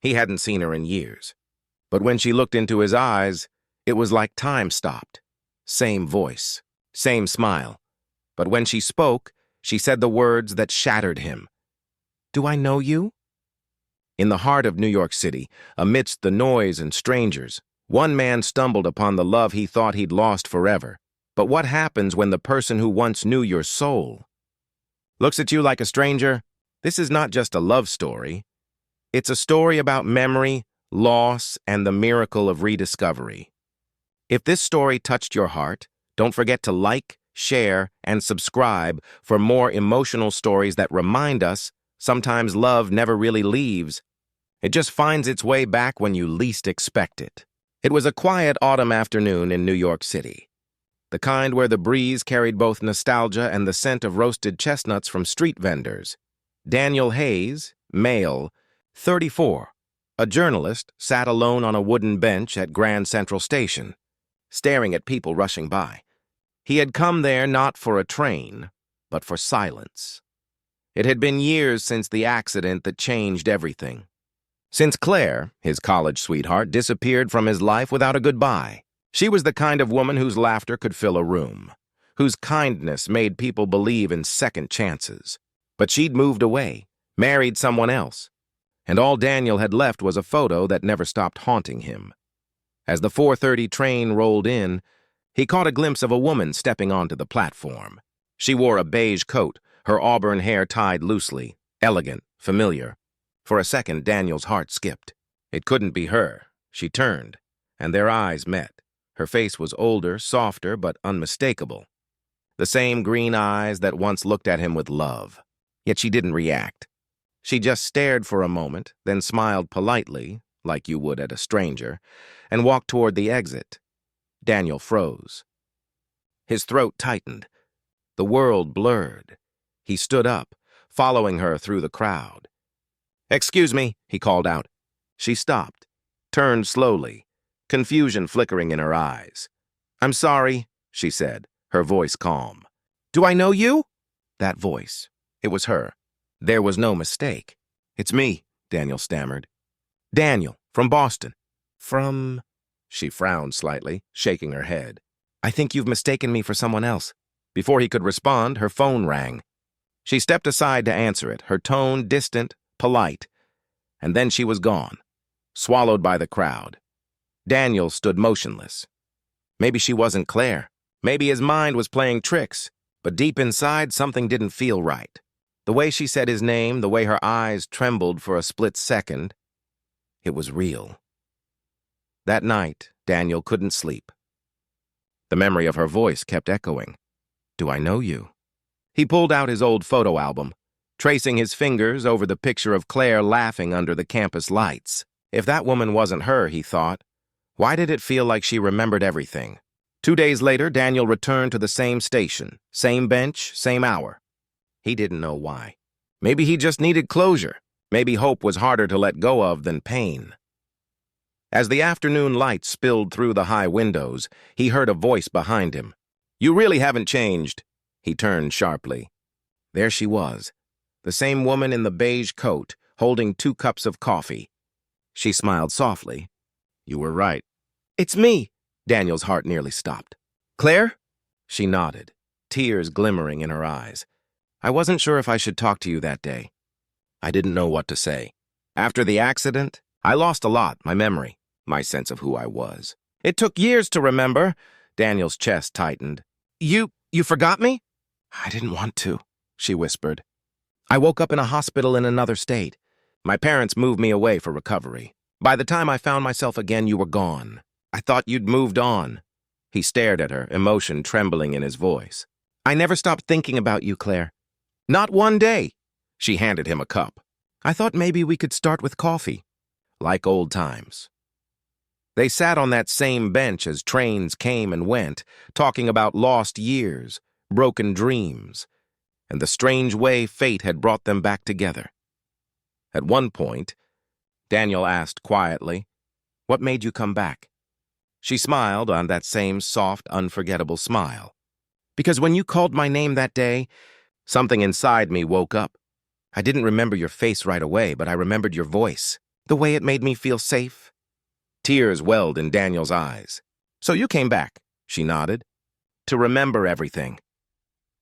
He hadn't seen her in years. But when she looked into his eyes, it was like time stopped. Same voice, same smile. But when she spoke, she said the words that shattered him. "Do I know you?" In the heart of New York City, amidst the noise and strangers, one man stumbled upon the love he thought he'd lost forever. But what happens when the person who once knew your soul looks at you like a stranger? This is not just a love story. It's a story about memory, loss, and the miracle of rediscovery. If this story touched your heart, don't forget to like, share, and subscribe for more emotional stories that remind us sometimes love never really leaves. It just finds its way back when you least expect it. It was a quiet autumn afternoon in New York City, the kind where the breeze carried both nostalgia and the scent of roasted chestnuts from street vendors. Daniel Hayes, male, 34, a journalist, sat alone on a wooden bench at Grand Central Station, staring at people rushing by. He had come there not for a train, but for silence. It had been years since the accident that changed everything. Since Claire, his college sweetheart, disappeared from his life without a goodbye. She was the kind of woman whose laughter could fill a room, whose kindness made people believe in second chances. But she'd moved away, married someone else, and all Daniel had left was a photo that never stopped haunting him. As the 4:30 train rolled in, he caught a glimpse of a woman stepping onto the platform. She wore a beige coat, her auburn hair tied loosely, elegant, familiar. For a second, Daniel's heart skipped. It couldn't be her. She turned, and their eyes met. Her face was older, softer, but unmistakable. The same green eyes that once looked at him with love. Yet she didn't react. She just stared for a moment, then smiled politely, like you would at a stranger, and walked toward the exit. Daniel froze. His throat tightened. The world blurred. He stood up, following her through the crowd. "Excuse me," he called out. She stopped, turned slowly, confusion flickering in her eyes. "I'm sorry," she said, her voice calm. "Do I know you?" That voice. It was her. There was no mistake. "It's me," Daniel stammered. "Daniel, from Boston." "From—" She frowned slightly, shaking her head. "I think you've mistaken me for someone else." Before he could respond, her phone rang. She stepped aside to answer it, her tone distant, polite, and then she was gone, swallowed by the crowd. Daniel stood motionless. Maybe she wasn't Claire. Maybe his mind was playing tricks, but deep inside something didn't feel right. The way she said his name, the way her eyes trembled for a split second, it was real. That night, Daniel couldn't sleep. The memory of her voice kept echoing. "Do I know you?" He pulled out his old photo album, tracing his fingers over the picture of Claire laughing under the campus lights. If that woman wasn't her, he thought, why did it feel like she remembered everything? 2 days later, Daniel returned to the same station, same bench, same hour. He didn't know why. Maybe he just needed closure. Maybe hope was harder to let go of than pain. As the afternoon light spilled through the high windows, he heard a voice behind him. "You really haven't changed." He turned sharply. There she was, the same woman in the beige coat, holding 2 cups of coffee. She smiled softly. "You were right." "It's me." Daniel's heart nearly stopped. "Claire?" She nodded, tears glimmering in her eyes. "I wasn't sure if I should talk to you that day." I didn't know what to say. After the accident, I lost a lot, my memory, my sense of who I was. "It took years to remember." Daniel's chest tightened. You forgot me?" "I didn't want to," she whispered. "I woke up in a hospital in another state. My parents moved me away for recovery. By the time I found myself again, you were gone. I thought you'd moved on." He stared at her, emotion trembling in his voice. "I never stopped thinking about you, Claire. Not one day." She handed him a cup. "I thought maybe we could start with coffee. Like old times." They sat on that same bench as trains came and went, talking about lost years, broken dreams, and the strange way fate had brought them back together. At one point, Daniel asked quietly, "What made you come back?" She smiled on that same soft, unforgettable smile. "Because when you called my name that day, something inside me woke up. I didn't remember your face right away, but I remembered your voice. The way it made me feel safe. Tears welled in Daniel's eyes. So you came back, she nodded, to remember everything.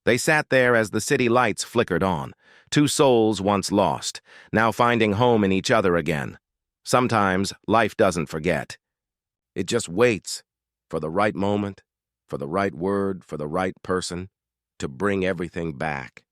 They sat there as the city lights flickered on, two souls once lost, now finding home in each other again. Sometimes life doesn't forget. It just waits for the right moment, for the right word, for the right person to bring everything back.